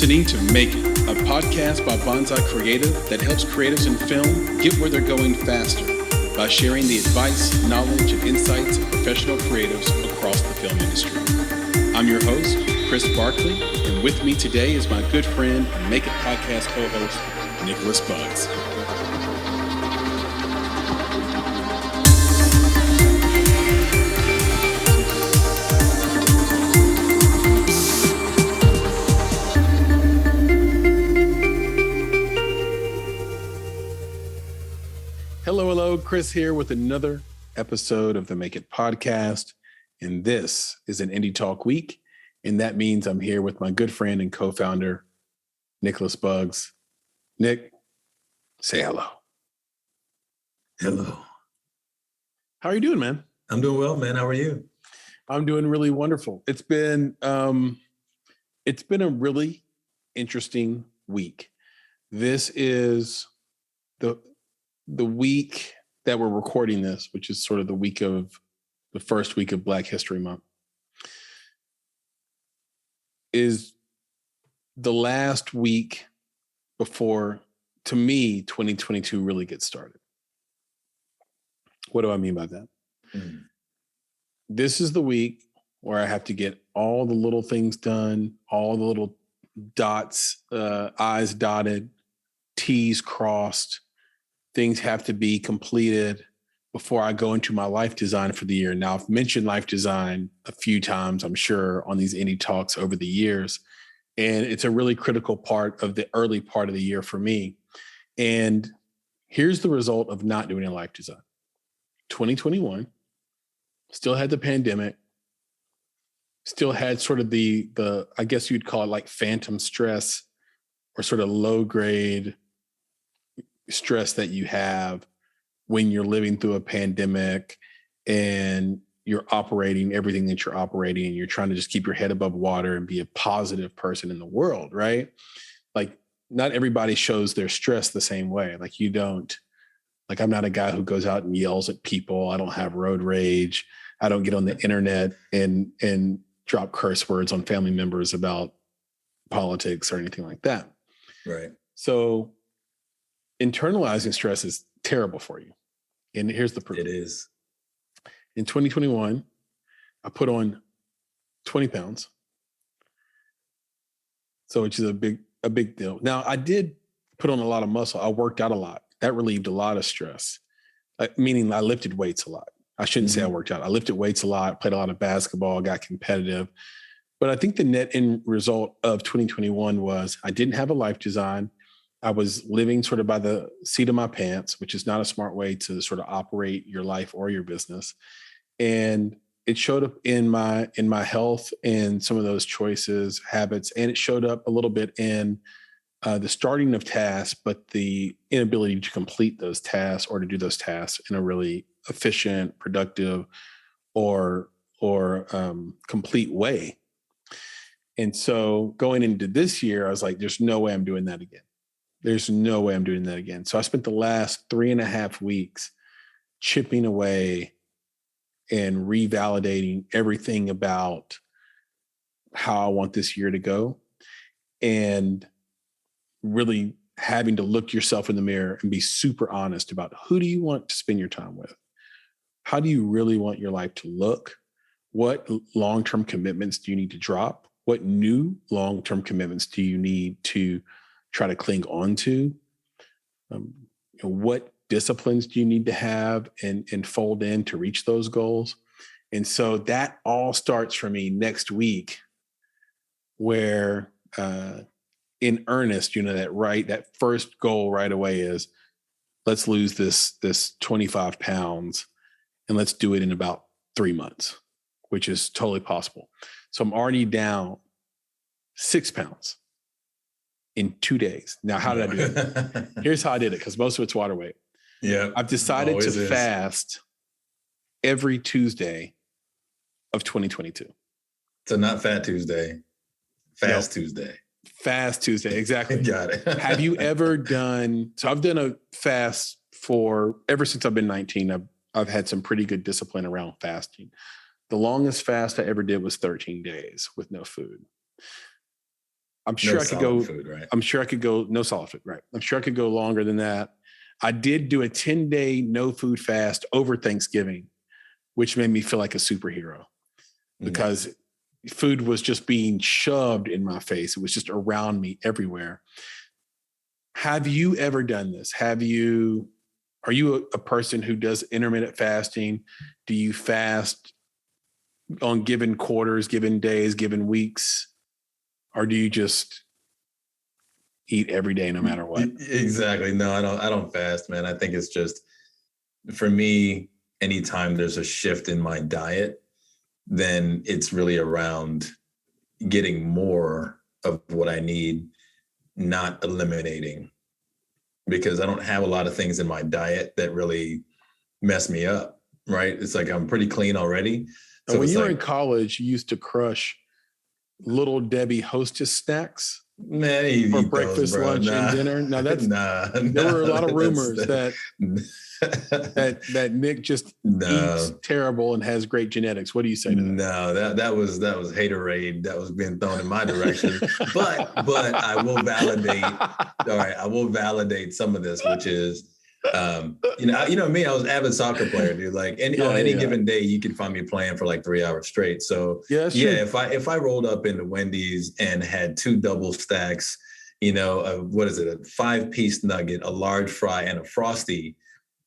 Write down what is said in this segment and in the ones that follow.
listening to Make It, a podcast by Bonsai Creative that helps creatives in film get where they're going faster by sharing the advice, knowledge, and insights of professional creatives across the film industry. I'm your host, Chris Barkley, and with me today is my good friend and Make It podcast co-host, Nicholas Buggs. Hello, Chris here with another episode of the Make It podcast. And this is an Indie Talk week. And that means I'm here with my good friend and co-founder, Nicholas Buggs. Nick, say hello. Hello. How are you doing, man? I'm doing well, man. How are you? I'm doing really wonderful. It's been a really interesting week. This is the week that we're recording this, which is sort of the first week of Black History Month, is the last week before, to me, 2022 really gets started. What do I mean by that? Mm. This is the week where I have to get all the little things done, all the little dots, I's dotted, T's crossed. Things have to be completed before I go into my life design for the year. Now, I've mentioned life design a few times, I'm sure, on these indie talks over the years. And it's a really critical part of the early part of the year for me. And here's the result of not doing a life design. 2021, still had the pandemic, still had sort of the I guess you'd call it like phantom stress or sort of low grade stress that you have when you're living through a pandemic and you're operating everything that you're operating and you're trying to just keep your head above water and be a positive person in the world, right? Like, not everybody shows their stress the same way. Like, you don't, like, I'm not a guy who goes out and yells at people. I don't have road rage. I don't get on the internet and drop curse words on family members about politics or anything like that. Right. So internalizing stress is terrible for you. And here's the proof. It is. In 2021, I put on 20 pounds. So which is a big deal. Now, I did put on a lot of muscle. I worked out a lot. That relieved a lot of stress, meaning I lifted weights a lot. I shouldn't say I worked out. I lifted weights a lot, played a lot of basketball, got competitive. But I think the net end result of 2021 was I didn't have a life design. I was living sort of by the seat of my pants, which is not a smart way to sort of operate your life or your business. And it showed up in my health and some of those choices, habits, and it showed up a little bit in the starting of tasks, but the inability to complete those tasks or to do those tasks in a really efficient, productive, or complete way. And so going into this year, I was like, there's no way I'm doing that again. There's no way I'm doing that again. So I spent the last 3.5 weeks chipping away and revalidating everything about how I want this year to go, and really having to look yourself in the mirror and be super honest about who do you want to spend your time with? How do you really want your life to look? What long-term commitments do you need to drop? What new long-term commitments do you need to try to cling on to? What disciplines do you need to have and fold in to reach those goals? And so that all starts for me next week, where in earnest, that first goal right away is, let's lose this 25 pounds and let's do it in about 3 months, which is totally possible. So I'm already down 6 pounds in 2 days. Now, how did I do it? Here's how I did it, because most of it's water weight. Yeah. I've decided to fast every Tuesday of 2022. So not Fat Tuesday, Fast Tuesday. Fast Tuesday, exactly. Got it. Have you ever done, so I've done a fast ever since I've been 19, I've had some pretty good discipline around fasting. The longest fast I ever did was 13 days with no food. I'm sure No I could go. solid food, right? I'm sure I could go no solid food. Right. I'm sure I could go longer than that. I did do a 10-day no food fast over Thanksgiving, which made me feel like a superhero because food was just being shoved in my face. It was just around me everywhere. Have you ever done this? Are you a person who does intermittent fasting? Do you fast on given quarters, given days, given weeks? Or do you just eat every day no matter what? Exactly. No, I don't fast, man. I think it's just, for me, anytime there's a shift in my diet, then it's really around getting more of what I need, not eliminating, because I don't have a lot of things in my diet that really mess me up, right? It's like I'm pretty clean already. So when you were in college, you used to crush Little Debbie Hostess snacks. Man, for breakfast, those, lunch, and dinner. Now that's there were a lot of rumors that Nick just eats terrible and has great genetics. What do you say to that? No, that was haterade that was being thrown in my direction. but I will validate. All right, I will validate some of this, which is, you know me, I was an avid soccer player, dude. Like on any given day, you can find me playing for like 3 hours straight. So if I rolled up into Wendy's and had 2 double stacks, what is it, a 5-piece nugget, a large fry, and a Frosty,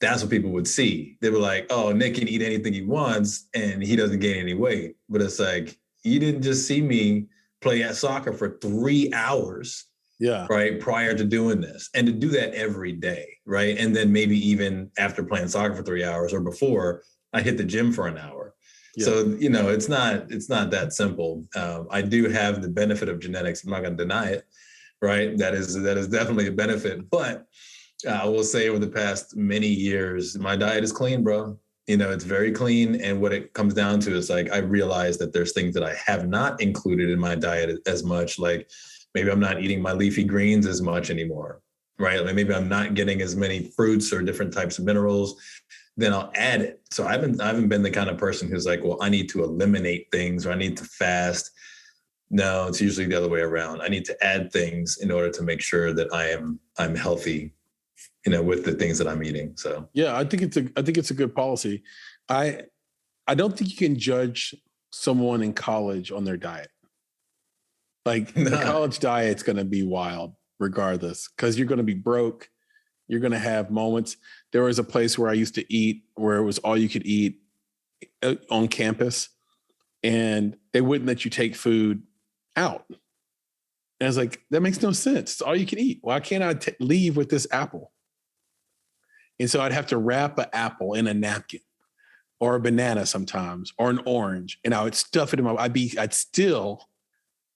that's what people would see. They were like, oh, Nick can eat anything he wants and he doesn't gain any weight. But it's like, you didn't just see me play at soccer for 3 hours. Yeah. Right. Prior to doing this, and to do that every day. Right. And then maybe even after playing soccer for 3 hours or before, I hit the gym for an hour. Yeah. So, it's not that simple. I do have the benefit of genetics. I'm not going to deny it. Right. That is definitely a benefit. But I will say over the past many years, my diet is clean, bro. It's very clean. And what it comes down to is like, I realize that there's things that I have not included in my diet as much, like maybe I'm not eating my leafy greens as much anymore, right? Like maybe I'm not getting as many fruits or different types of minerals, then I'll add it. So I haven't been the kind of person who's like, well, I need to eliminate things or I need to fast. No, it's usually the other way around. I need to add things in order to make sure that I'm healthy, with the things that I'm eating. So yeah, I think it's a good policy. I don't think you can judge someone in college on their diet. Like the college diet's going to be wild regardless, because you're going to be broke. You're going to have moments. There was a place where I used to eat where it was all you could eat on campus, and they wouldn't let you take food out. And I was like, that makes no sense. It's all you can eat. Why can't I leave with this apple? And so I'd have to wrap an apple in a napkin or a banana sometimes or an orange, and I would stuff it in my,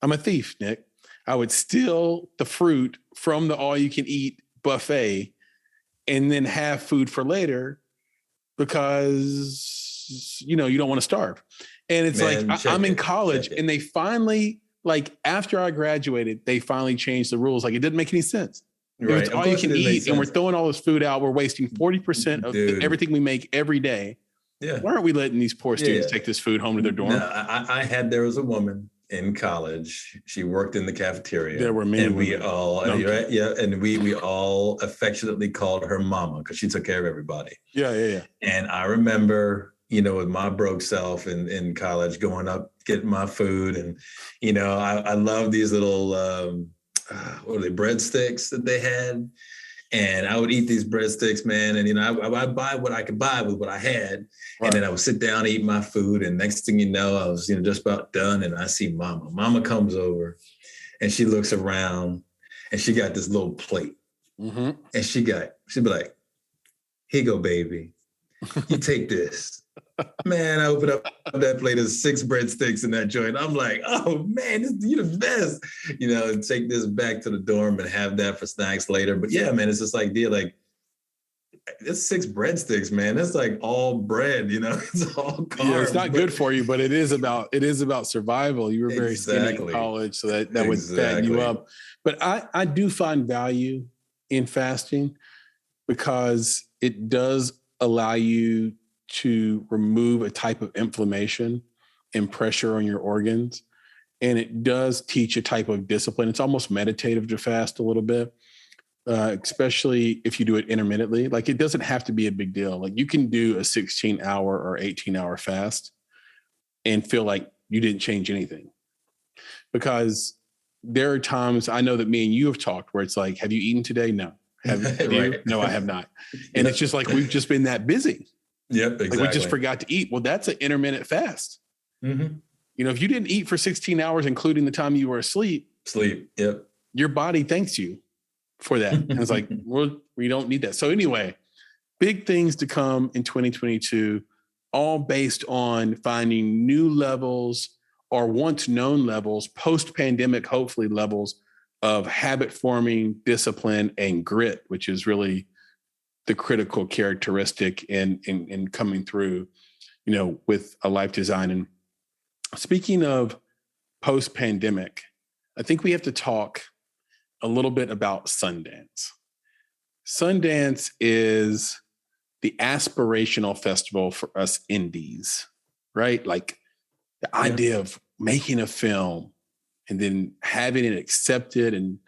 I'm a thief, Nick. I would steal the fruit from the all-you-can-eat buffet and then have food for later because, you don't want to starve. And it's I'm in college, and they finally, like after I graduated, they finally changed the rules. Like it didn't make any sense. Right. It's all you can eat, and we're throwing all this food out. We're wasting 40% of everything we make every day. Yeah. Why aren't we letting these poor students take this food home to their dorm? No, there was a woman in college. She worked in the cafeteria. There were many and women. We all, right? Yeah. And we all affectionately called her mama because she took care of everybody. Yeah. And I remember, with my broke self in college, going up, getting my food. And, I love these little, what are they, breadsticks that they had. And I would eat these breadsticks, man. And, I'd buy what I could buy with what I had. Right. And then I would sit down and eat my food. And next thing you know, I was, just about done. And I see mama. Mama comes over and she looks around and she got this little plate. Mm-hmm. And she'd be like, here you go, baby. You take this. Man, I opened up that plate of 6 breadsticks in that joint. I'm like, oh man, you're the best. And take this back to the dorm and have that for snacks later. But yeah, man, it's just like, it's 6 breadsticks, man. That's like all bread, it's all carbs. Yeah, it's not good for you, but it is about survival. You were very skinny in college, so that would fatten you up. But I do find value in fasting because it does allow you to remove a type of inflammation and pressure on your organs. And it does teach a type of discipline. It's almost meditative to fast a little bit, especially if you do it intermittently. Like, it doesn't have to be a big deal. Like, you can do a 16-hour or 18-hour fast and feel like you didn't change anything. Because there are times, I know that me and you have talked, where it's like, have you eaten today? No. Have you? Right. No, I have not. And it's just like, we've just been that busy. Yep, exactly. Like, we just forgot to eat. Well, that's an intermittent fast. Mm-hmm. You know, if you didn't eat for 16 hours, including the time you were asleep, yep, your body thanks you for that. And it's like, well, we don't need that. So anyway, big things to come in 2022, all based on finding new levels or once known levels, post-pandemic, hopefully levels of habit forming, discipline, and grit, which is really the critical characteristic in coming through, you know, with a life design. And speaking of post-pandemic, I think we have to talk a little bit about Sundance. Sundance is the aspirational festival for us indies, right? Like, the idea of making a film and then having it accepted and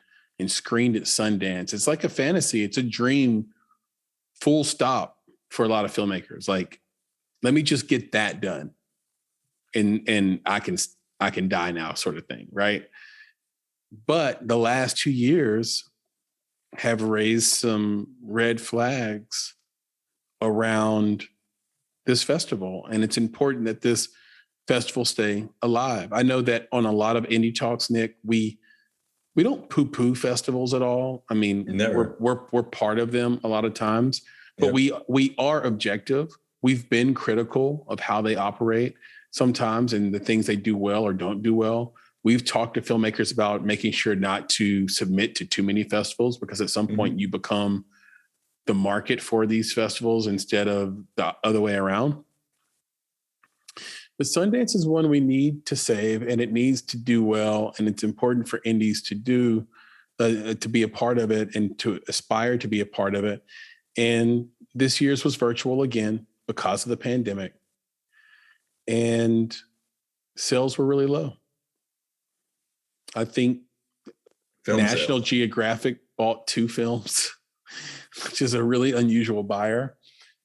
screened at Sundance. It's like a fantasy. It's a dream, full stop, for a lot of filmmakers. Like, let me just get that done, and I can die now, sort of thing, right? But the last 2 years have raised some red flags around this festival, and it's important that this festival stay alive. I know that on a lot of indie talks, Nick, we don't poo-poo festivals at all. I mean, we're part of them a lot of times, but we are objective. We've been critical of how they operate sometimes and the things they do well or don't do well. We've talked to filmmakers about making sure not to submit to too many festivals, because at some point you become the market for these festivals instead of the other way around. But Sundance is one we need to save, and it needs to do well. And it's important for indies to do, to be a part of it and to aspire to be a part of it. And this year's was virtual again because of the pandemic. And sales were really low. I think National Geographic bought 2 films, which is a really unusual buyer.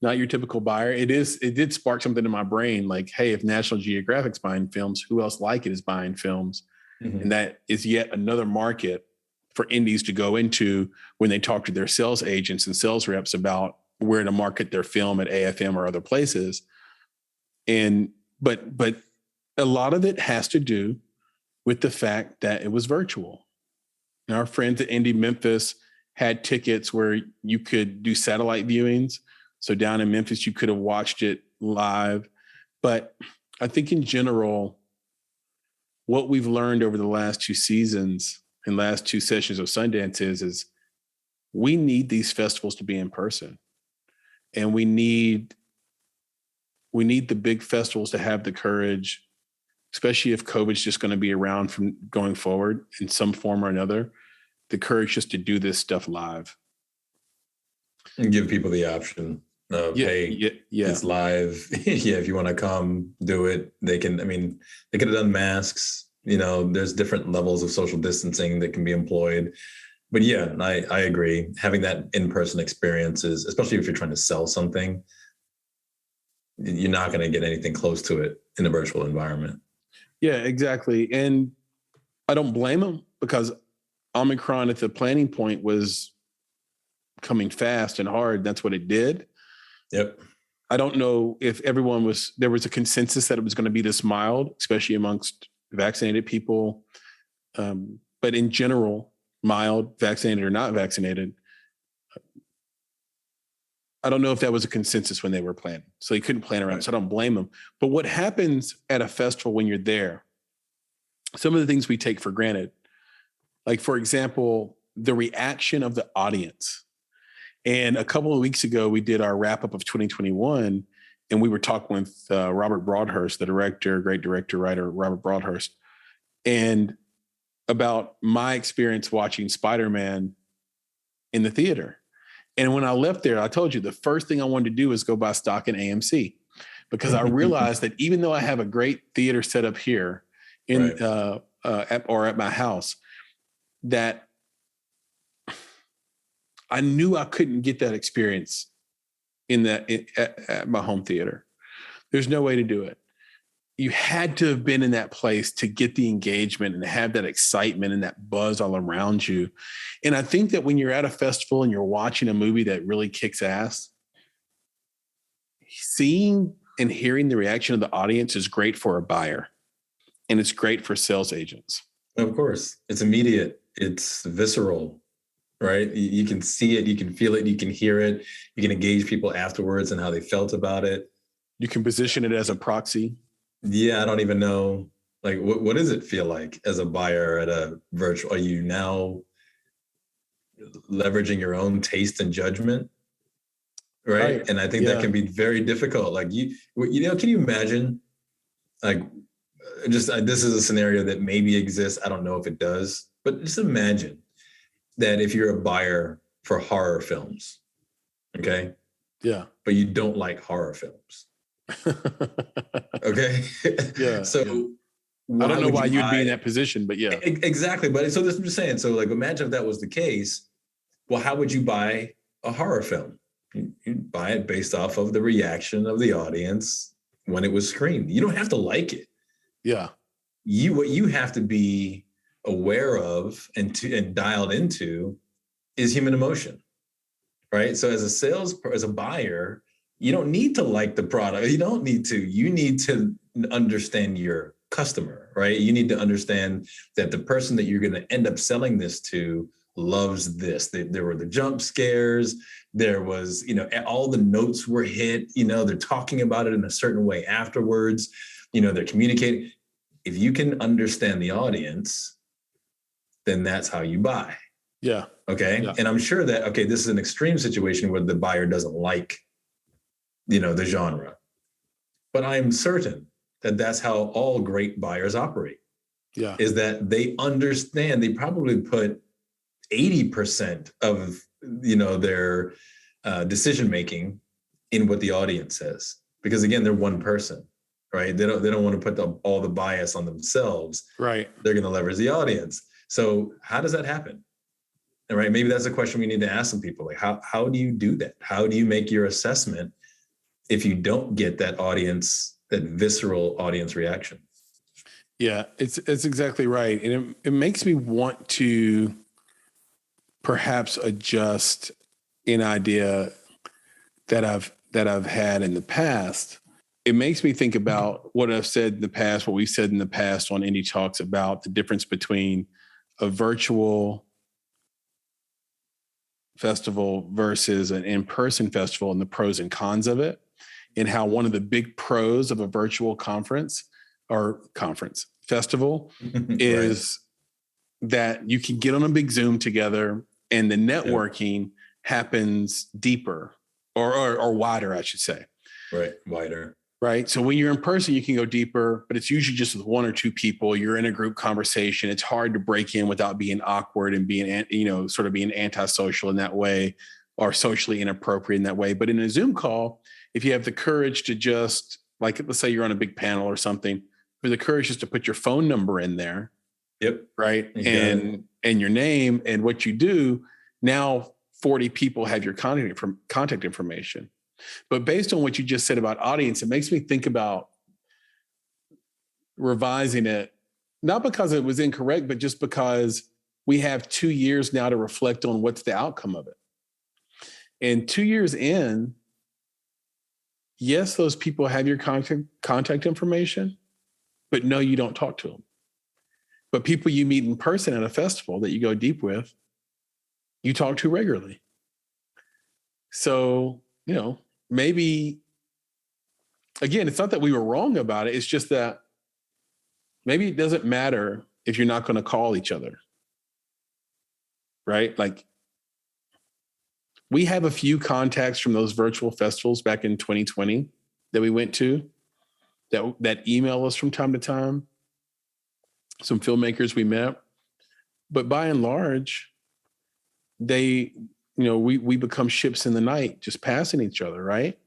Not your typical buyer. It did spark something in my brain, like, hey, if National Geographic's buying films, who else like it is buying films? Mm-hmm. And that is yet another market for indies to go into when they talk to their sales agents and sales reps about where to market their film at AFM or other places. And but a lot of it has to do with the fact that it was virtual. And our friends at Indie Memphis had tickets where you could do satellite viewings. So down in Memphis, you could have watched it live. But I think in general, what we've learned over the last 2 seasons and last 2 sessions of Sundance is we need these festivals to be in person. And we need the big festivals to have the courage, especially if COVID's just going to be around from going forward in some form or another, the courage just to do this stuff live. And give people the option of, it's live. If you want to come, do it. They could have done masks. You know, there's different levels of social distancing that can be employed. But yeah, I agree. Having that in-person experience is, especially if you're trying to sell something, you're not going to get anything close to it in a virtual environment. Yeah, exactly. And I don't blame them, because Omicron at the planning point was coming fast and hard. That's what it did. Yep. I don't know if there was a consensus that it was going to be this mild, especially amongst vaccinated people. But in general, mild, vaccinated or not vaccinated, I don't know if that was a consensus when they were planning. So they couldn't plan around it. So I don't blame them. But what happens at a festival when you're there, some of the things we take for granted, like, for example, the reaction of the audience. And a couple of weeks ago, we did our wrap up of 2021, and we were talking with Robert Broadhurst, the director, great director, writer, Robert Broadhurst, and about my experience watching Spider-Man in the theater. And when I left there, I told you the first thing I wanted to do was go buy stock in AMC, because I realized that even though I have a great theater set up here in at my house, that I knew I couldn't get that experience at my home theater. There's no way to do it. You had to have been in that place to get the engagement and have that excitement and that buzz all around you. And I think that when you're at a festival and you're watching a movie that really kicks ass, seeing and hearing the reaction of the audience is great for a buyer, and it's great for sales agents. Of course, it's immediate. It's visceral, right? You can see it, you can feel it, you can hear it. You can engage people afterwards and how they felt about it. You can position it as a proxy. Yeah, I don't even know. Like, what does it feel like as a buyer at a virtual? Are you now leveraging your own taste and judgment? Right. And I think that can be very difficult. Like, can you imagine, like, this is a scenario that maybe exists. I don't know if it does, but just imagine that if you're a buyer for horror films, okay? Yeah. But you don't like horror films. Okay. Yeah. So I don't know why you'd be in that position, but yeah. Exactly. But so this, I'm just saying, so like, imagine if that was the case. Well, how would you buy a horror film? You'd buy it based off of the reaction of the audience when it was screened. You don't have to like it. Yeah. What you have to be aware of and dialed into is human emotion. Right. So as a buyer, you don't need to like the product. You don't need to. You need to understand your customer, right? You need to understand that the person that you're going to end up selling this to loves this. There were the jump scares. There was, all the notes were hit. They're talking about it in a certain way afterwards. They're communicating. If you can understand the audience, then that's how you buy. Yeah. Okay. Yeah. And I'm sure that, this is an extreme situation where the buyer doesn't like the genre. But I'm certain that that's how all great buyers operate. Yeah. Is that they understand, they probably put 80% of, their decision-making in what the audience says. Because again, they're one person, right? They don't want to put all the bias on themselves. Right. They're going to leverage the audience. So how does that happen? All right. Maybe that's a question we need to ask some people. Like, how do you do that? How do you make your assessment if you don't get that visceral audience reaction? Yeah, it's exactly right. And it makes me want to perhaps adjust an idea that I've had in the past. It makes me think about what I've said in the past, what we've said in the past on Indie Talks about the difference between a virtual festival versus an in-person festival and the pros and cons of it. And how one of the big pros of a virtual festival is that you can get on a big Zoom together and the networking happens deeper or wider, I should say. Right. Wider. Right. So when you're in person, you can go deeper, but it's usually just with one or two people. You're in a group conversation. It's hard to break in without being awkward and being, sort of being antisocial in that way or socially inappropriate in that way. But in a Zoom call, if you have the courage to just, like, let's say you're on a big panel or something, with the courage just to put your phone number in there. Yep. Right. And your name and what you do, now 40 people have your contact information. But based on what you just said about audience, it makes me think about revising it, not because it was incorrect, but just because we have 2 years now to reflect on what's the outcome of it. And 2 years in, yes, those people have your contact information, but no, you don't talk to them. But people you meet in person at a festival that you go deep with, you talk to regularly. So, maybe, again, it's not that we were wrong about it. It's just that maybe it doesn't matter if you're not going to call each other. Right? Like, we have a few contacts from those virtual festivals back in 2020 that we went to that email us from time to time. Some filmmakers we met, but by and large, we become ships in the night, just passing each other, right?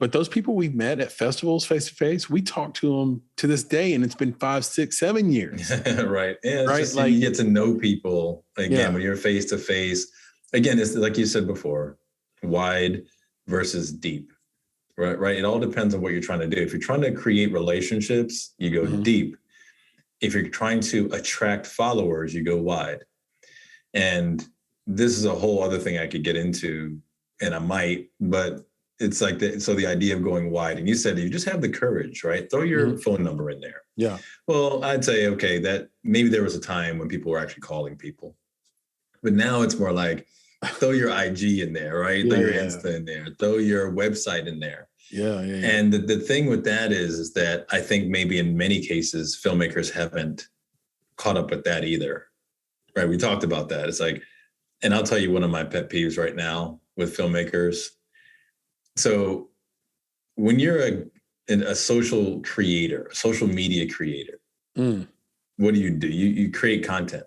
But those people we've met at festivals face to face, we talk to them to this day, and it's been 5, 6, 7 years. Right. Yeah, it's right. just Like, you get to know people again when you're face to face. Again, it's like you said before, wide versus deep. Right. It all depends on what you're trying to do. If you're trying to create relationships, you go deep. If you're trying to attract followers, you go wide. And this is a whole other thing I could get into, and I might, but it's like the idea of going wide. And you said you just have the courage, right? Throw your phone number in there. Yeah. Well, I'd say, okay, that maybe there was a time when people were actually calling people, but now it's more like throw your IG in there, right? Throw your Insta in there, throw your website in there. Yeah. And the thing with that is that I think maybe in many cases, filmmakers haven't caught up with that either, right? We talked about that. It's like, and I'll tell you one of my pet peeves right now with filmmakers. So when you're a social creator, a social media creator, what do? You create content.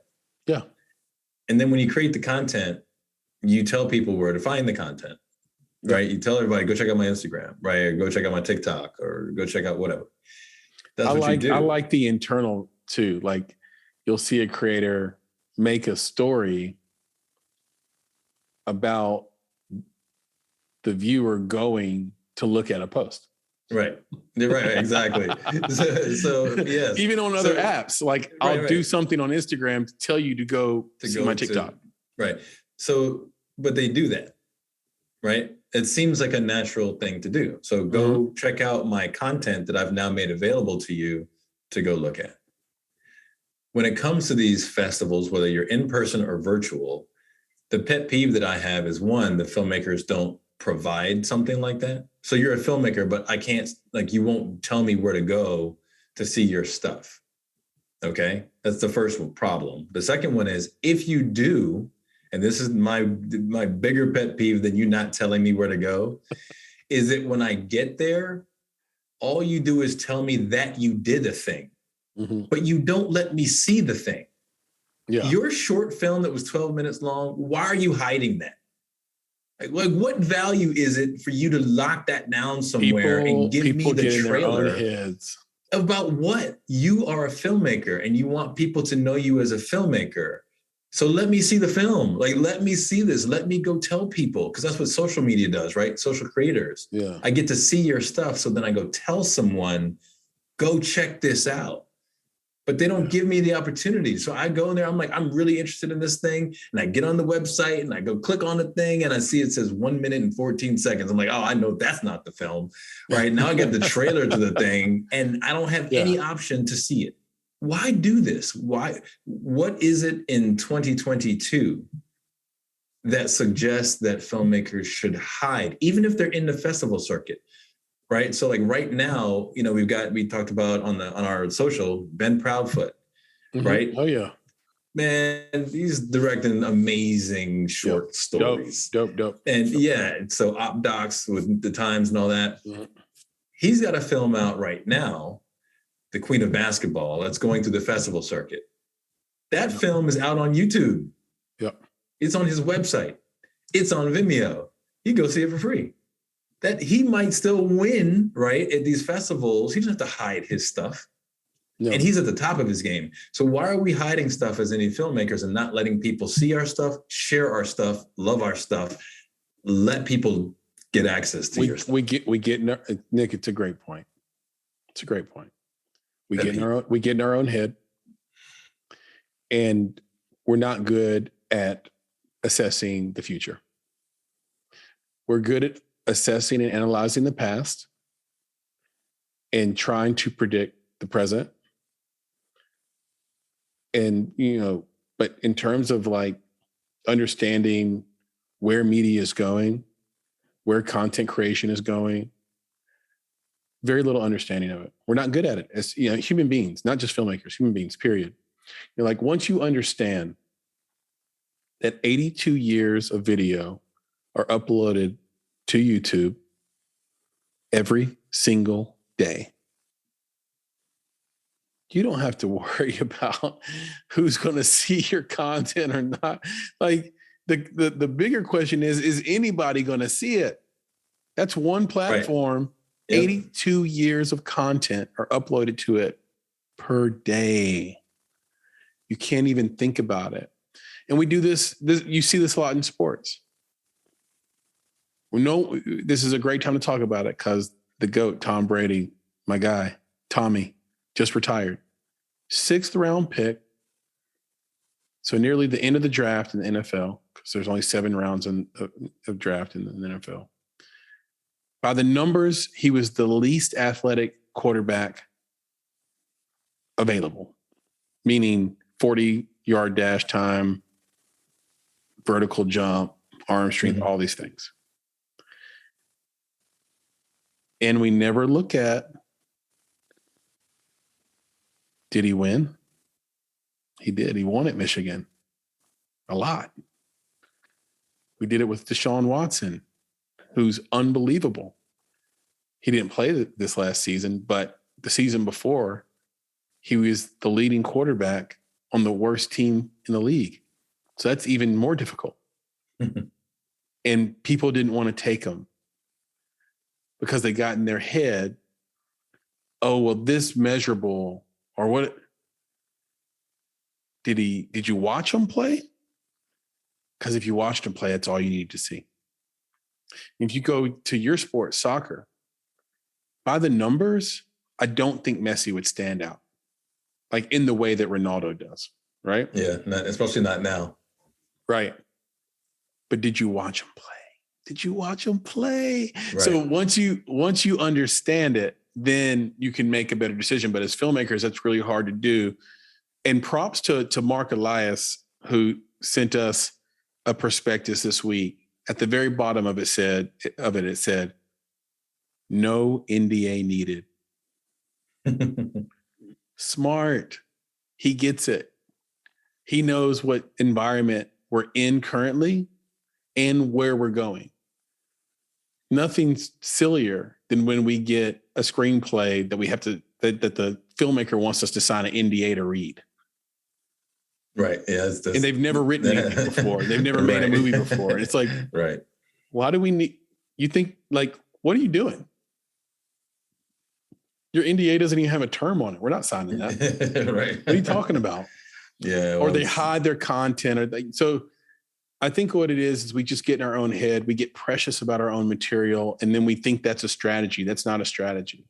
Yeah. And then when you create the content, you tell people where to find the content, right? You tell everybody, go check out my Instagram, right? Or go check out my TikTok, or go check out whatever. That's what you do. I like the internal too. Like, you'll see a creator make a story about the viewer going to look at a post. Right. Right. Exactly. so yes. Even on other apps, like I'll do something on Instagram to tell you to go see my TikTok. Right. So, but they do that, right? It seems like a natural thing to do. So go check out my content that I've now made available to you to go look at. When it comes to these festivals, whether you're in person or virtual, the pet peeve that I have is, one, the filmmakers don't provide something like that. So you're a filmmaker, but I can't, like, you won't tell me where to go to see your stuff. Okay. That's the first problem. The second one is, if you do, and this is my bigger pet peeve than you not telling me where to go, is that when I get there, all you do is tell me that you did a thing, but you don't let me see the thing. Yeah. Your short film that was 12 minutes long, why are you hiding that? Like, what value is it for you to lock that down somewhere and give me the trailer about what? You are a filmmaker and you want people to know you as a filmmaker. So let me see the film. Like, let me see this. Let me go tell people, because that's what social media does, right? Social creators. Yeah. I get to see your stuff. So then I go tell someone, go check this out. But they don't give me the opportunity. So I go in there, I'm like, I'm really interested in this thing. And I get on the website and I go click on the thing and I see it says 1 minute and 14 seconds. I'm like, oh, I know that's not the film. Right now I get the trailer to the thing and I don't have any option to see it. Why do this? Why? What is it in 2022 that suggests that filmmakers should hide, even if they're in the festival circuit? Right. So like right now, you know, we talked about on our social, Ben Proudfoot, right? Oh yeah. Man, he's directing amazing short stories. Dope. And so Op Docs with the Times and all that. He's got a film out right now, The Queen of Basketball, that's going through the festival circuit. That film is out on YouTube. Yep. It's on his website. It's on Vimeo. You go see it for free. That he might still win, right, at these festivals. He doesn't have to hide his stuff. No. And he's at the top of his game. So why are we hiding stuff as any filmmakers and not letting people see our stuff, share our stuff, love our stuff, let people get access to your stuff? We get Nick, it's a great point. It's a great point. We get in our own head, and we're not good at assessing the future. We're good at assessing and analyzing the past and trying to predict the present. And, but in terms of like understanding where media is going, where content creation is going, very little understanding of it. We're not good at it as human beings, not just filmmakers, human beings, period. Like once you understand that 82 years of video are uploaded to YouTube every single day, you don't have to worry about who's going to see your content or not. Like the bigger question is anybody going to see it? That's one platform. Right. Yep. 82 years of content are uploaded to it per day. You can't even think about it. And we do this you see this a lot in sports. We know this is a great time to talk about it because the GOAT, Tom Brady, my guy, Tommy, just retired. 6th round pick. So nearly the end of the draft in the NFL, because there's only 7 rounds of draft in the NFL. By the numbers, he was the least athletic quarterback available, meaning 40-yard dash time, vertical jump, arm strength, all these things. And we never look at, did he win? He did. He won at Michigan a lot. We did it with Deshaun Watson, who's unbelievable. He didn't play this last season, but the season before, he was the leading quarterback on the worst team in the league. So that's even more difficult. And people didn't want to take him because they got in their head, oh, well, this measurable, or what? Did you watch him play? Because if you watched him play, that's all you need to see. If you go to your sport, soccer, by the numbers, I don't think Messi would stand out like in the way that Ronaldo does, right? Yeah, especially not now. Right. But did you watch him play? Did you watch him play? Right. So once you understand it, then you can make a better decision. But as filmmakers, that's really hard to do. And props to Mark Elias, who sent us a prospectus this week. At the very bottom of it said, no NDA needed. Smart. He gets it. He knows what environment we're in currently and where we're going. Nothing's sillier than when we get a screenplay that we have to, that the filmmaker wants us to sign an NDA to read. Right. Yeah. And they've never written anything before. They've never made a movie before. It's like, right. Why do we need, you think like, what are you doing? Your NDA doesn't even have a term on it. We're not signing that. Right. What are you talking about? Yeah. Or they hide their content. So I think what it is we just get in our own head. We get precious about our own material. And then we think that's a strategy. That's not a strategy.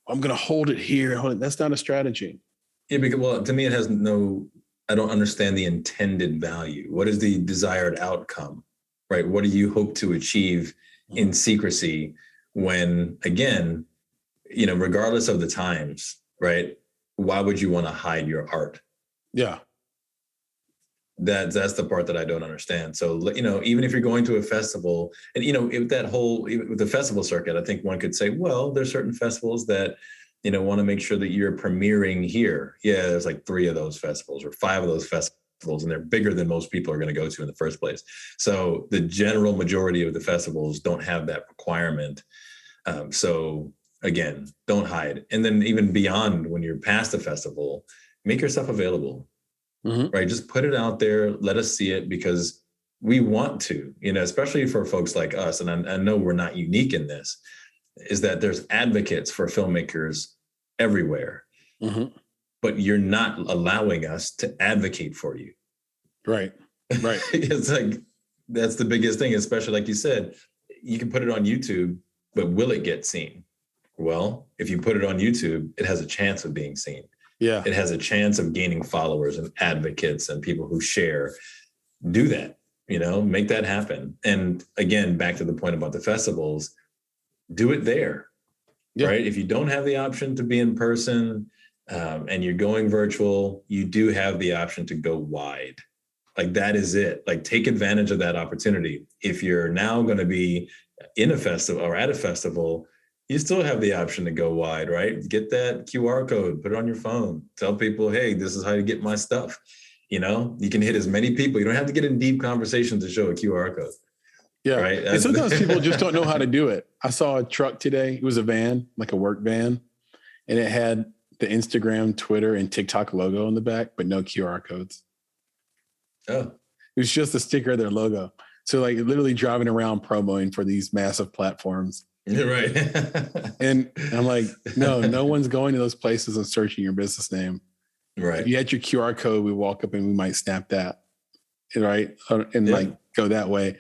I'm going to hold it here. That's not a strategy. Yeah. Because, well, to me, it has I don't understand the intended value. What is the desired outcome, right? What do you hope to achieve in secrecy when, again, regardless of the times, right? Why would you want to hide your art? Yeah. That's the part that I don't understand. So, even if you're going to a festival and, with the festival circuit, I think one could say, well, there's certain festivals that, want to make sure that you're premiering here. Yeah, there's like 3 of those festivals or 5 of those festivals, and they're bigger than most people are going to go to in the first place. So the general majority of the festivals don't have that requirement. So again, don't hide. And then even beyond, when you're past the festival, make yourself available, right? Just put it out there. Let us see it because we want to, especially for folks like us. And I know we're not unique in this, is that there's advocates for filmmakers everywhere, but you're not allowing us to advocate for you. Right. Right. It's like, that's the biggest thing, especially like you said, you can put it on YouTube, but will it get seen? Well, if you put it on YouTube, it has a chance of being seen. Yeah. It has a chance of gaining followers and advocates and people who share. Do that, make that happen. And again, back to the point about the festivals, do it there, right? If you don't have the option to be in person and you're going virtual, you do have the option to go wide. Like that is it. Like take advantage of that opportunity. If you're now going to be in a festival or at a festival, you still have the option to go wide, right? Get that QR code, put it on your phone, tell people, hey, this is how you get my stuff. You can hit as many people. You don't have to get in deep conversations to show a QR code. Yeah. Right? And sometimes people just don't know how to do it. I saw a truck today. It was a van, like a work van, and it had the Instagram, Twitter, and TikTok logo on the back, but no QR codes. Oh. It was just a sticker of their logo. So like literally driving around promoting for these massive platforms. Right. And I'm like, no one's going to those places and searching your business name. Right. If you had your QR code, we walk up and we might snap that. Right. And like go that way.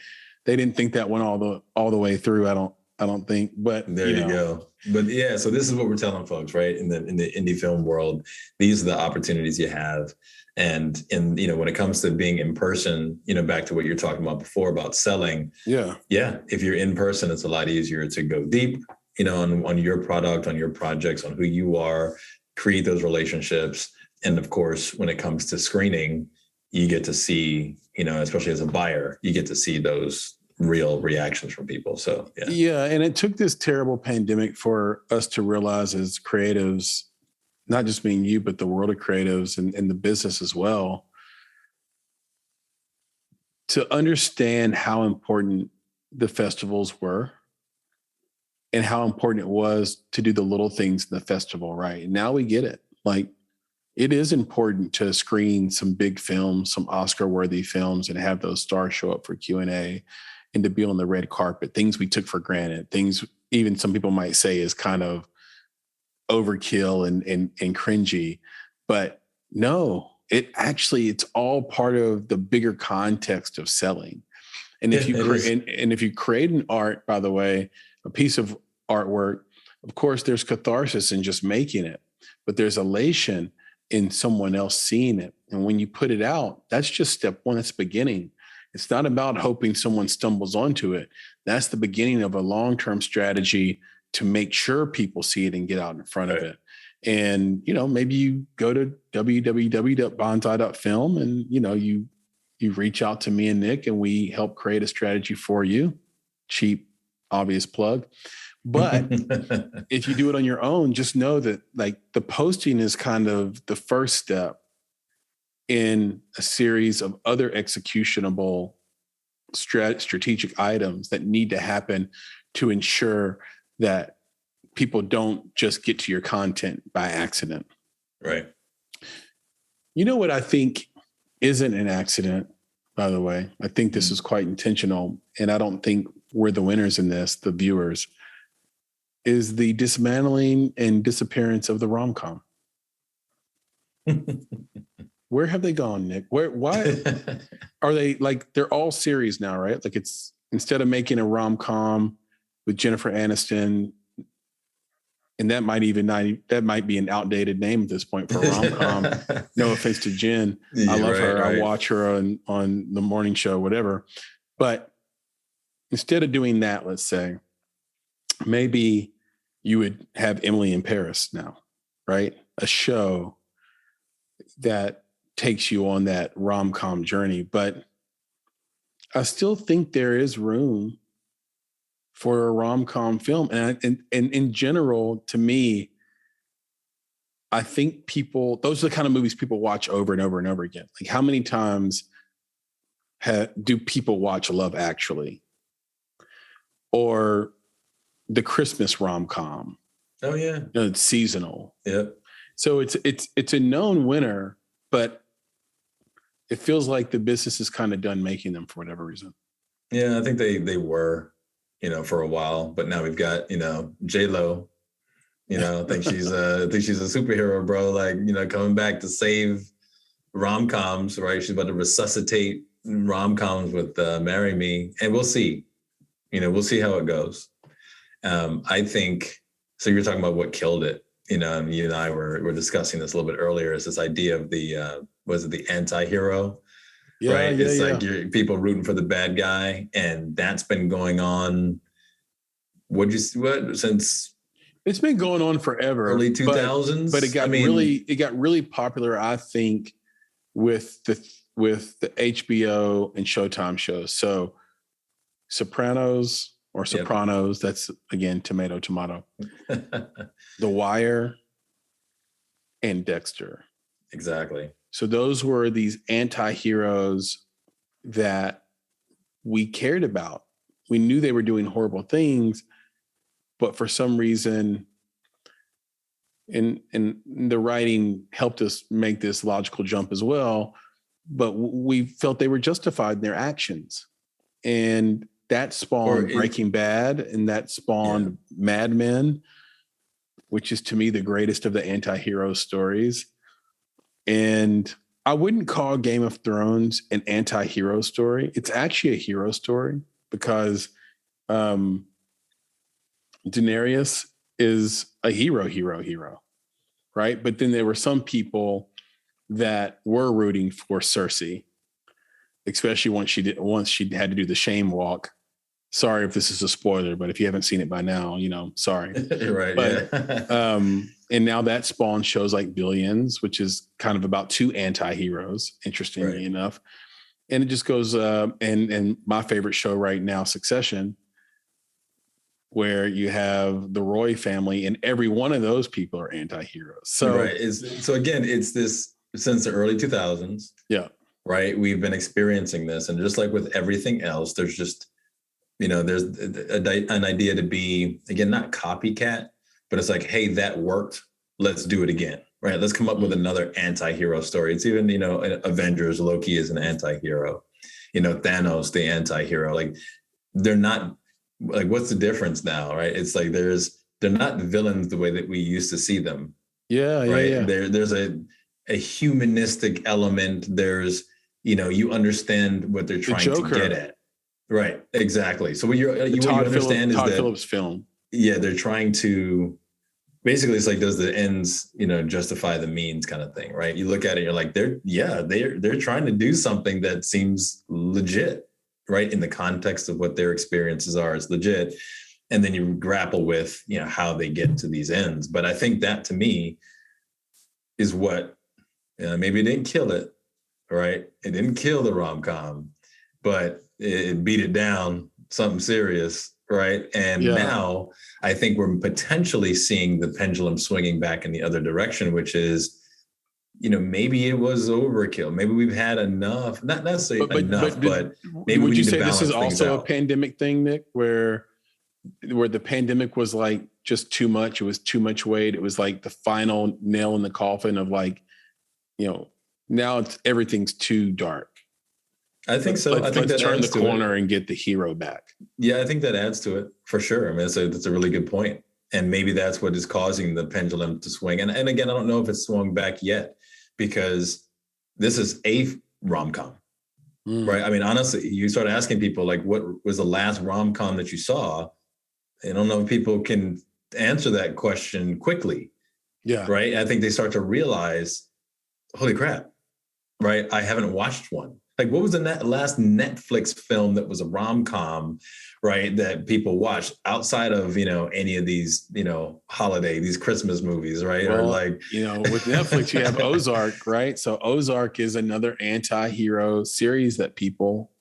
They didn't think that went all the way through. I don't think, but there you go. But yeah, so this is what we're telling folks, right? In the indie film world, these are the opportunities you have. And when it comes to being in person, back to what you're talking about before about selling. Yeah. If you're in person, it's a lot easier to go deep, on your product, on your projects, on who you are, create those relationships. And of course, when it comes to screening, you get to see, especially as a buyer, you get to see those real reactions from people. So, yeah. Yeah. And it took this terrible pandemic for us to realize as creatives, not just being you, but the world of creatives and the business as well, to understand how important the festivals were and how important it was to do the little things in the festival right. And now we get it. Like, it is important to screen some big films, some Oscar-worthy films, and have those stars show up for Q&A and to be on the red carpet, things we took for granted, things even some people might say is kind of overkill and cringy. But no, it's all part of the bigger context of selling. And if you create an art, by the way, a piece of artwork, of course, there's catharsis in just making it, but there's elation in someone else seeing it. And when you put it out, that's just step one. That's the beginning. It's not about hoping someone stumbles onto it. That's the beginning of a long-term strategy to make sure people see it and get out in front of it. And, maybe you go to www.bonsai.film and, you reach out to me and Nick and we help create a strategy for you. Cheap, obvious plug. But if you do it on your own, just know that like the posting is kind of the first step in a series of other executionable strategic items that need to happen to ensure that people don't just get to your content by accident. Right. You know what I think isn't an accident, by the way? I think this is quite intentional, and I don't think we're the winners in this, the viewers, is the dismantling and disappearance of the rom-com. Where have they gone, Nick? Why are they like, they're all series now, right? Like it's, instead of making a rom-com with Jennifer Aniston, and that might be an outdated name at this point for a rom-com. No offense to Jen. I love her. Right. I watch her on the morning show, whatever. But instead of doing that, let's say, maybe you would have Emily in Paris now, right? A show that takes you on that rom-com journey. But I still think there is room for a rom-com film. And in general, to me, I think those are the kind of movies people watch over and over and over again. Like, how many times do people watch Love Actually? Or the Christmas rom-com? Oh, yeah. It's seasonal. Yep. So it's a known winner, but it feels like the business is kind of done making them for whatever reason. Yeah, I think they were, for a while, but now we've got, J-Lo, I think she's a superhero, bro. Like, coming back to save rom-coms, right? She's about to resuscitate rom-coms with Marry Me, and we'll see. We'll see how it goes. I think, so you're talking about what killed it, and you and I were discussing this a little bit earlier, is this idea of the anti-hero, right? It's like people rooting for the bad guy, and that's been going on. Since it's been going on forever, early 2000s, but it got really popular, I think, with the HBO and Showtime shows. So Sopranos, that's again tomato. The Wire and Dexter. Exactly. So those were these anti-heroes that we cared about. We knew they were doing horrible things, but for some reason, and the writing helped us make this logical jump as well, but we felt they were justified in their actions. And that spawned Breaking Bad, and that spawned Mad Men, which is to me the greatest of the anti-hero stories. And I wouldn't call Game of Thrones an anti-hero story. It's actually a hero story because Daenerys is a hero, right? But then there were some people that were rooting for Cersei, especially once she had to do the shame walk. Sorry if this is a spoiler, but if you haven't seen it by now, sorry. Right. But, and now that spawned shows like Billions, which is kind of about two anti-heroes, interestingly enough. And it just goes, and my favorite show right now, Succession, where you have the Roy family, and every one of those people are anti-heroes. So, so again, it's this since the early 2000s. Yeah. Right. We've been experiencing this. And just like with everything else, there's just, there's an idea to be, again, not copycat, but it's like, hey, that worked. Let's do it again. Right. Let's come up with another anti-hero story. It's even, Avengers, Loki is an anti-hero, Thanos, the anti-hero. Like, they're not, like, what's the difference now? Right. It's like they're not villains the way that we used to see them. Yeah. Right. Yeah. There's a humanistic element. There's, you understand what they're trying to get at. Right. Exactly. So what you understand is Todd that Phillips film. Yeah. They're trying to, basically it's like, does the ends, justify the means kind of thing. Right. You look at it, you're like, they're trying to do something that seems legit, right? In the context of what their experiences are, it's legit. And then you grapple with, how they get to these ends. But I think that to me is what, maybe it didn't kill it, right? It didn't kill the rom-com, but it beat it down something serious, right? And now I think we're potentially seeing the pendulum swinging back in the other direction, which is, maybe it was overkill. Maybe we've had enough, not necessarily enough, but maybe would we you need say to this is balance also out. a pandemic thing, Nick, where the pandemic was like just too much? It was too much weight. It was like the final nail in the coffin of like, now everything's too dark. I think so. I think let's turn the corner and get the hero back. Yeah, I think that adds to it for sure. I mean, that's a really good point. And maybe that's what is causing the pendulum to swing. And again, I don't know if it's swung back yet because this is a rom-com, right? I mean, honestly, you start asking people like, what was the last rom-com that you saw? I don't know if people can answer that question quickly. Yeah. Right. I think they start to realize, holy crap, right? I haven't watched one. Like, what was the last Netflix film that was a rom-com, right, that people watched outside of, any of these, these Christmas movies, right? Well, or like, with Netflix, you have Ozark, right? So Ozark is another anti-hero series that people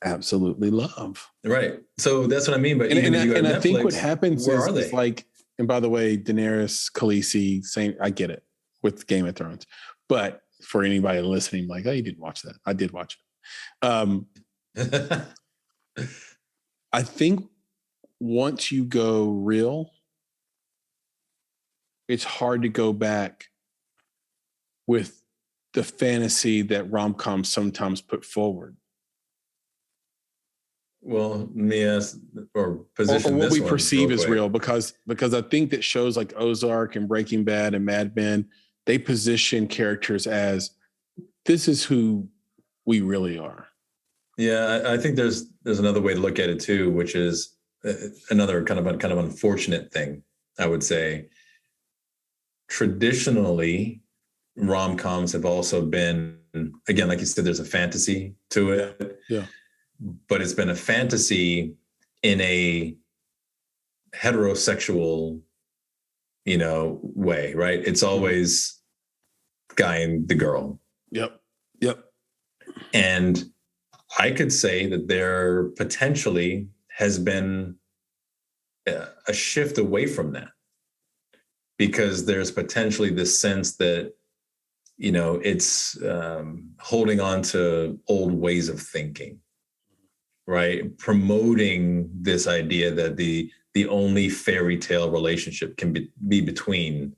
absolutely love. Right. So that's what I mean. But and Netflix, I think what happens is like, and by the way, Daenerys, Khaleesi, same, I get it with Game of Thrones, but for anybody listening, like, oh, you didn't watch that. I did watch it. I think once you go real, it's hard to go back with the fantasy that rom-coms sometimes put forward. Well, let me ask or position or what this we perceive as real, because I think that shows like Ozark and Breaking Bad and Mad Men, they position characters as this is who we really are. Yeah, I think there's another way to look at it too, which is another kind of unfortunate thing. I would say traditionally, rom-coms have also been, again, like you said, there's a fantasy to it. Yeah. But it's been a fantasy in a heterosexual, way, right? It's always guy and the girl. Yep. And I could say that there potentially has been a shift away from that, because there's potentially this sense that, it's holding on to old ways of thinking, right? Promoting this idea that the only fairy tale relationship can be between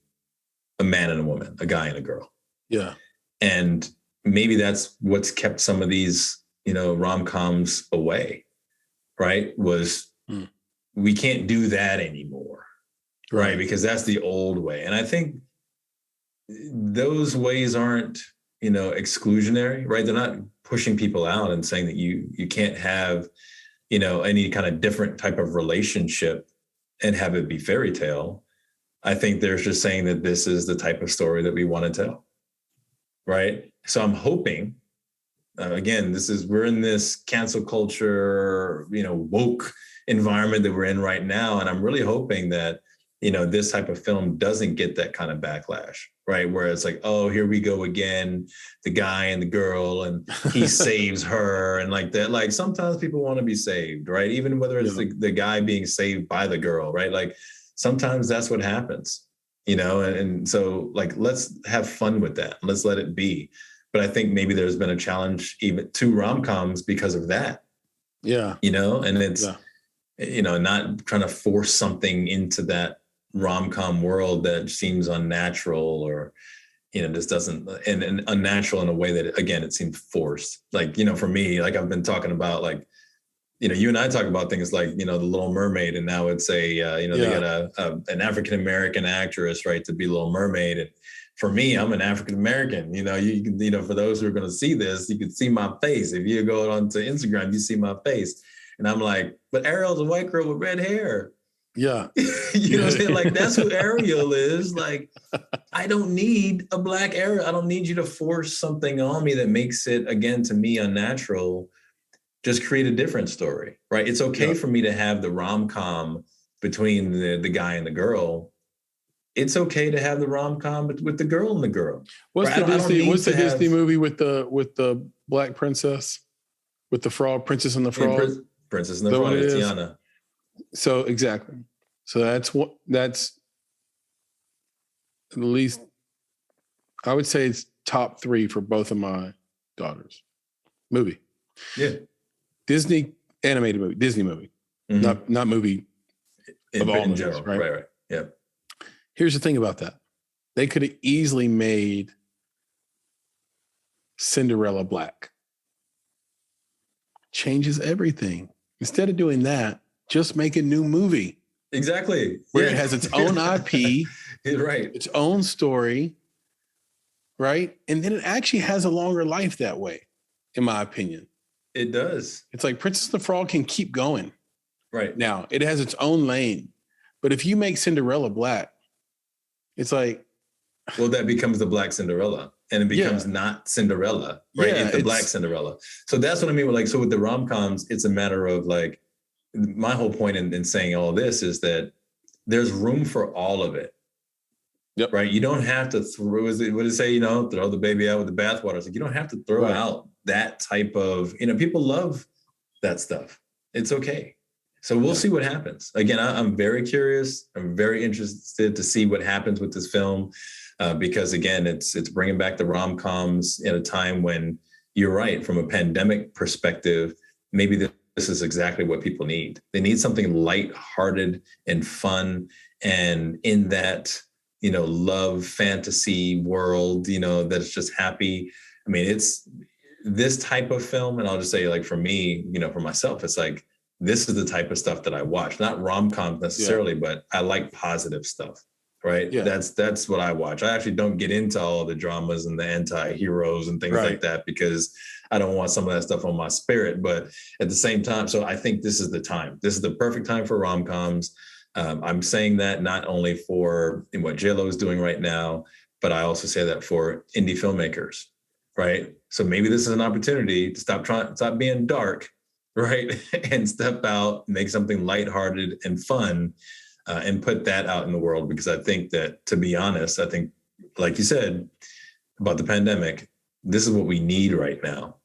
a man and a woman, a guy and a girl. Yeah. And maybe that's what's kept some of these, rom-coms away, right? Was we can't do that anymore, right? Because that's the old way. And I think those ways aren't, exclusionary, right? They're not pushing people out and saying that you can't have, any kind of different type of relationship and have it be fairy tale. I think they're just saying that this is the type of story that we want to tell, right? So I'm hoping, again, we're in this cancel culture, woke environment that we're in right now. And I'm really hoping that, this type of film doesn't get that kind of backlash, right? Where it's like, oh, here we go again, the guy and the girl, and he saves her and like that. Like sometimes people want to be saved, right? Even whether it's the guy being saved by the girl, right? Like sometimes that's what happens, and so like, let's have fun with that. Let's let it be. But I think maybe there's been a challenge even to rom-coms because of that. Yeah. And it's, not trying to force something into that rom-com world that seems unnatural or, just doesn't, and unnatural in a way that, again, it seems forced. Like, for me, like I've been talking about, like, you and I talk about things like, the Little Mermaid, and now it's they got an African-American actress, right, to be Little Mermaid. And for me, I'm an African-American, you can, for those who are going to see this, you can see my face. If you go onto Instagram, you see my face. And I'm like, but Ariel's a white girl with red hair. Yeah. You know what I'm saying? Like, that's who Ariel is. Like, I don't need a black Ariel. I don't need you to force something on me that makes it, again, to me, unnatural. Just create a different story, right? It's okay for me to have the rom-com between the guy and the girl. It's okay to have the rom-com with the girl and the girl. What's the Disney movie with the black princess, with the frog, Princess and the Frog? Princess and the Frog, it's Tiana. So exactly. So that's at least, I would say it's top 3 for both of my daughters. Movie. Yeah. Disney animated movie, Disney movie, not movie of all in general, right? Yeah. Here's the thing about that: they could have easily made Cinderella black. Changes everything. Instead of doing that, just make a new movie. Exactly. Where it has its own IP, right? Its own story, right? And then it actually has a longer life that way, in my opinion. It does. It's like Princess and the Frog can keep going. Right. Now, it has its own lane. But if you make Cinderella black, it's like... Well, that becomes the Black Cinderella. And it becomes not Cinderella, right? Yeah, it's the Black Cinderella. So that's what I mean with, like, so with the rom-coms, it's a matter of, like, my whole point in saying all this is that there's room for all of it. Yep. Right. You don't have to throw, what does it say, throw the baby out with the bathwater. It's like, you don't have to throw out that type of, people love that stuff. It's okay. So we'll see what happens. Again, I'm very curious. I'm very interested to see what happens with this film because, again, it's bringing back the rom-coms at a time when, you're right, from a pandemic perspective, maybe this is exactly what people need. They need something lighthearted and fun, and in that, love fantasy world, that's just happy. I mean, it's this type of film. And I'll just say, like, for me, for myself, it's like, this is the type of stuff that I watch, not rom-coms necessarily, but I like positive stuff, right? Yeah. That's what I watch. I actually don't get into all the dramas and the anti-heroes and things like that, because I don't want some of that stuff on my spirit. But at the same time, so I think this is the time. This is the perfect time for rom-coms. I'm saying that not only for what J-Lo is doing right now, but I also say that for indie filmmakers, right? So maybe this is an opportunity to stop being dark, right? And step out, make something lighthearted and fun, and put that out in the world. Because I think that, to be honest, like you said about the pandemic, this is what we need right now.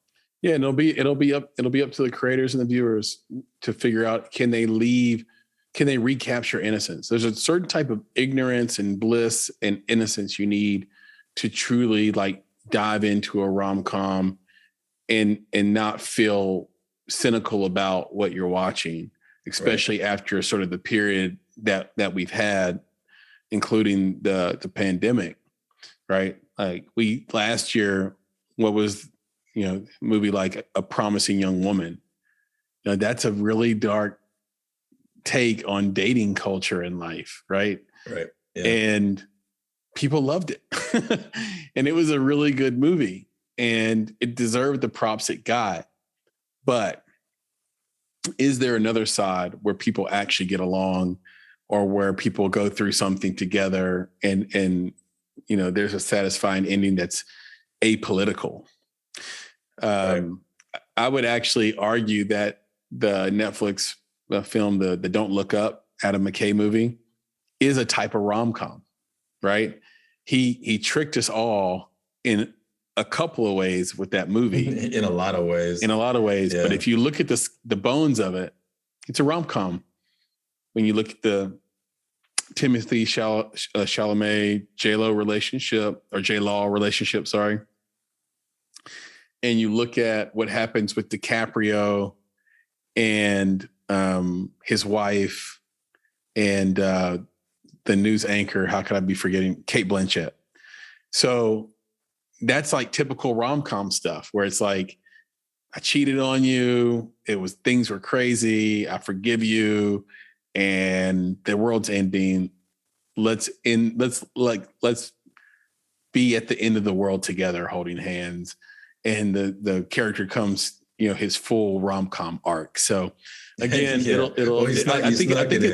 Yeah, and it'll be up to the creators and the viewers to figure out, can they recapture innocence? There's a certain type of ignorance and bliss and innocence you need to truly, like, dive into a rom-com and not feel cynical about what you're watching, especially after sort of the period that we've had, including the pandemic, right? Like, last year, what was movie like A Promising Young Woman. That's a really dark take on dating culture in life, right? Right. Yeah. And people loved it. And it was a really good movie and it deserved the props it got. But is there another side where people actually get along, or where people go through something together and there's a satisfying ending that's apolitical? Right. I would actually argue that the Netflix film, the Don't Look Up Adam McKay movie, is a type of rom-com, right? He tricked us all in a couple of ways with that movie. In a lot of ways. Yeah. But if you look at the bones of it, it's a rom-com. When you look at the Timothy Chalamet J-Lo relationship, sorry. And you look at what happens with DiCaprio and his wife and the news anchor, how could I be forgetting, Kate Blanchett. So that's like typical rom-com stuff where it's like, I cheated on you. Things were crazy. I forgive you. And the world's ending. Let's be at the end of the world together, holding hands. And the character comes, his full rom-com arc. So again, yeah.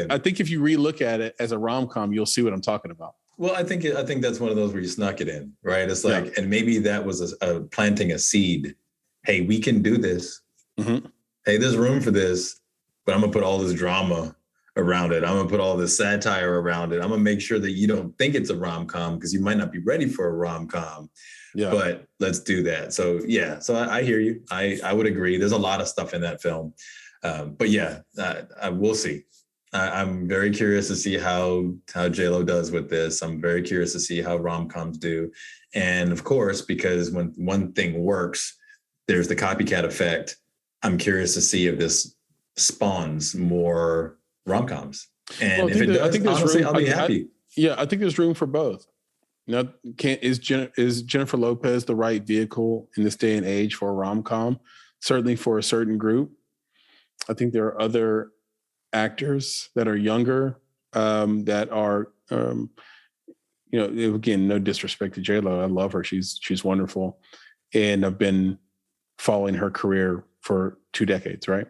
I think if you relook at it as a rom-com, you'll see what I'm talking about. Well, I think that's one of those where you snuck it in, right? It's like, and maybe that was a planting a seed. Hey, we can do this. Mm-hmm. Hey, there's room for this, but I'm gonna put all this drama around it. I'm gonna put all this satire around it. I'm gonna make sure that you don't think it's a rom-com because you might not be ready for a rom-com. Yeah. But let's do that. So yeah, so I hear you. I would agree. There's a lot of stuff in that film. But yeah, I will see. I'm very curious to see how J-Lo does with this. I'm very curious to see how rom-coms do. And of course, because when one thing works, there's the copycat effect. I'm curious to see if this spawns more rom-coms. And if it does, honestly, I'll be happy. I think there's room for both. Is Jennifer Lopez the right vehicle in this day and age for a rom-com? Certainly for a certain group. I think there are other actors that are younger that are, again, no disrespect to J-Lo. I love her. She's wonderful. And I've been following her career for 2 decades, right?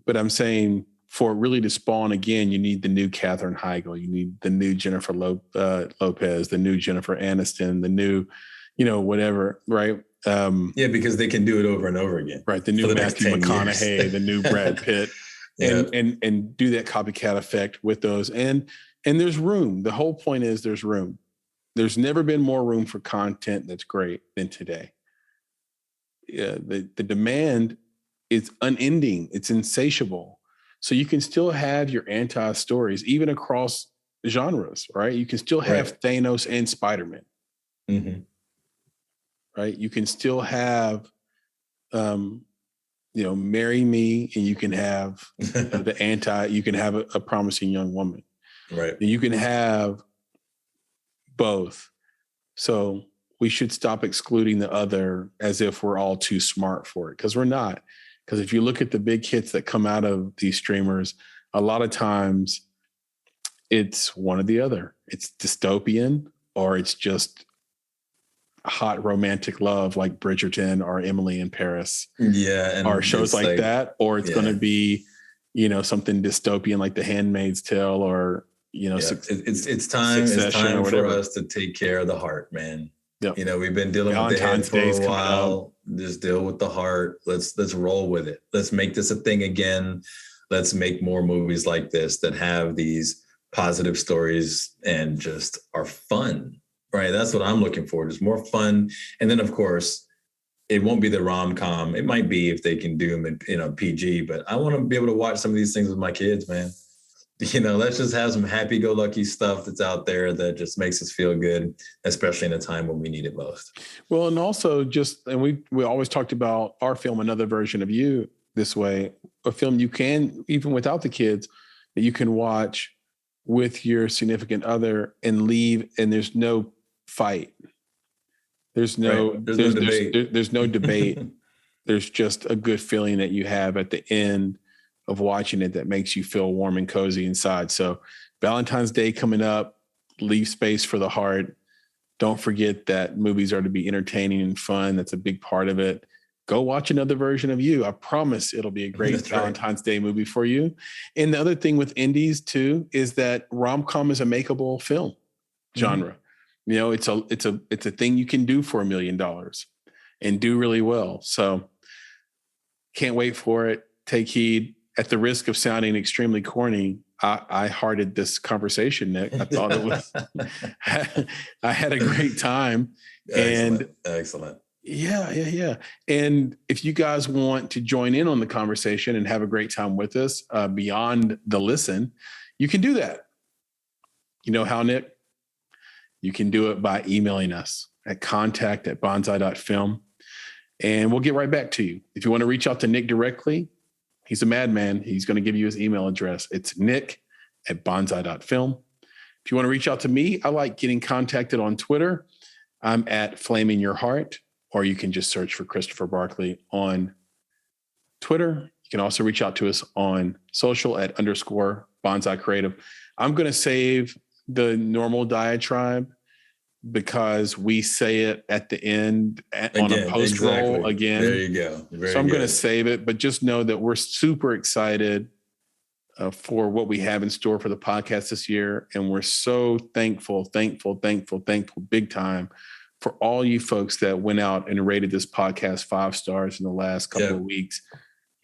But I'm saying for it really to spawn again, you need the new Katherine Heigl. You need the new Jennifer Lopez, the new Jennifer Aniston, the new, whatever, right? Because they can do it over and over again. Right. The new Matthew McConaughey, the new Brad Pitt, and do that copycat effect with those. And there's room. The whole point is there's room. There's never been more room for content that's great than today. Yeah, the demand is unending. It's insatiable. So you can still have your anti-stories, even across genres, right? You can still have Thanos and Spider-Man. Mm-hmm. Right? You can still have, Marry Me, and you can have you can have a Promising Young Woman. Right. And you can have both. So we should stop excluding the other as if we're all too smart for it, because we're not. Because if you look at the big hits that come out of these streamers, a lot of times it's one or the other. It's dystopian, or it's just hot romantic love like Bridgerton or Emily in Paris. Yeah. Or shows like that. Or it's going to be, something dystopian like The Handmaid's Tale, or, it's time for us to take care of the heart, man. Yep. We've been dealing with the head for a while. Just deal with the heart. Let's roll with it. Let's make this a thing again. Let's make more movies like this that have these positive stories and just are fun, right? That's what I'm looking for. Just more fun. And then, of course, it won't be the rom-com. It might be if they can do them in, PG, but I want to be able to watch some of these things with my kids, man. Let's just have some happy-go-lucky stuff that's out there that just makes us feel good, especially in a time when we need it most. Well, and also we always talked about our film, Another Version of You, this way, a film you can, even without the kids, that you can watch with your significant other and leave, and there's no fight. There's no, right. There's no debate. There's no debate. There's just a good feeling that you have at the end of watching it that makes you feel warm and cozy inside. So Valentine's Day coming up, leave space for the heart. Don't forget that movies are to be entertaining and fun. That's a big part of it. Go watch another version of you. I promise it'll be a great Valentine's Day movie for you. And the other thing with indies too is that rom-com is a makeable film genre. Mm-hmm. You know, it's a thing you can do for $1 million and do really well. So can't wait for it. Take heed. At the risk of sounding extremely corny, I hearted this conversation, Nick. I thought it was, I had a great time. Excellent. Yeah. And if you guys want to join in on the conversation and have a great time with us beyond the listen, you can do that. You know how, Nick? You can do it by emailing us at contact@bonsai.film, and we'll get right back to you. If you want to reach out to Nick directly, he's a madman. He's going to give you his email address. It's nick@bonsai.film. If you want to reach out to me, I like getting contacted on Twitter. I'm at Flaming Your Heart, or you can just search for Christopher Barkley on Twitter. You can also reach out to us on social at _Bonsai Creative. I'm going to save the normal diatribe because we say it at the end on a post roll again. There you go. So I'm going to save it, but just know that we're super excited for what we have in store for the podcast this year. And we're so thankful, big time for all you folks that went out and rated this podcast 5 stars in the last couple of weeks.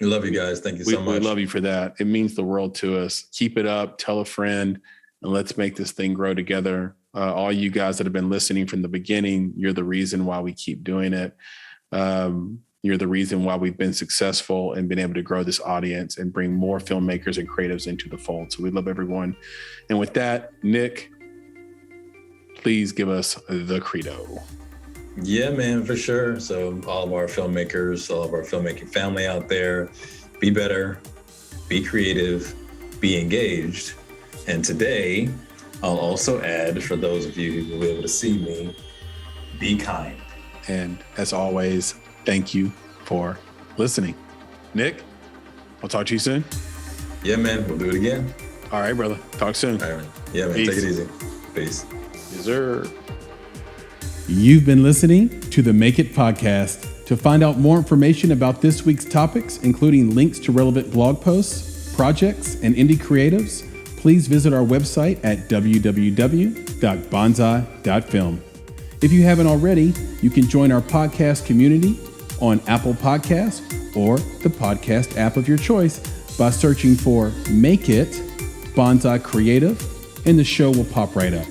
We love you guys. Thank you so much. We love you for that. It means the world to us. Keep it up. Tell a friend, and let's make this thing grow together. All you guys that have been listening from the beginning, you're the reason why we keep doing it. You're the reason why we've been successful and been able to grow this audience and bring more filmmakers and creatives into the fold. So we love everyone. And with that, Nick, please give us the credo. Yeah, man, for sure. So all of our filmmakers, all of our filmmaking family out there, be better, be creative, be engaged. And today, I'll also add, for those of you who will be able to see me, be kind. And as always, thank you for listening. Nick, I'll talk to you soon. Yeah, man, we'll do it again. All right, brother. Talk soon. All right, man. Yeah, man. Peace. Take it easy. Peace. Yes, sir. You've been listening to the Make It Podcast. To find out more information about this week's topics, including links to relevant blog posts, projects, and indie creatives, please visit our website at www.bonsai.film. If you haven't already, you can join our podcast community on Apple Podcasts or the podcast app of your choice by searching for Make It Bonsai Creative, and the show will pop right up.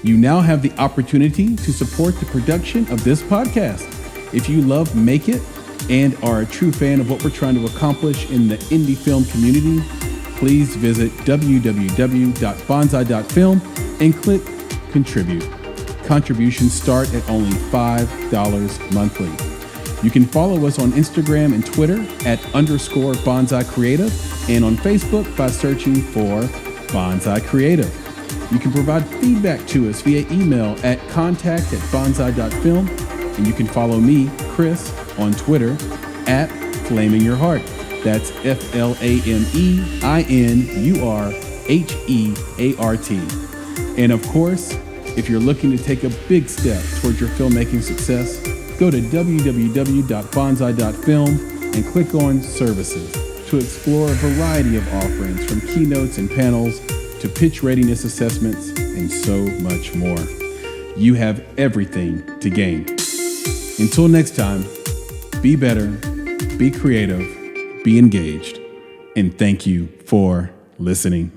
You now have the opportunity to support the production of this podcast. If you love Make It and are a true fan of what we're trying to accomplish in the indie film community, please visit www.bonsai.film and click Contribute. Contributions start at only $5 monthly. You can follow us on Instagram and Twitter at _Bonsai Creative, and on Facebook by searching for Bonsai Creative. You can provide feedback to us via email at contact@bonsai.film, and you can follow me, Chris, on Twitter at Flaming Your Heart. That's FLAMEINURHEART. And of course, if you're looking to take a big step towards your filmmaking success, go to www.bonsai.film and click on Services to explore a variety of offerings, from keynotes and panels to pitch readiness assessments and so much more. You have everything to gain. Until next time, be better, be creative, be engaged, and thank you for listening.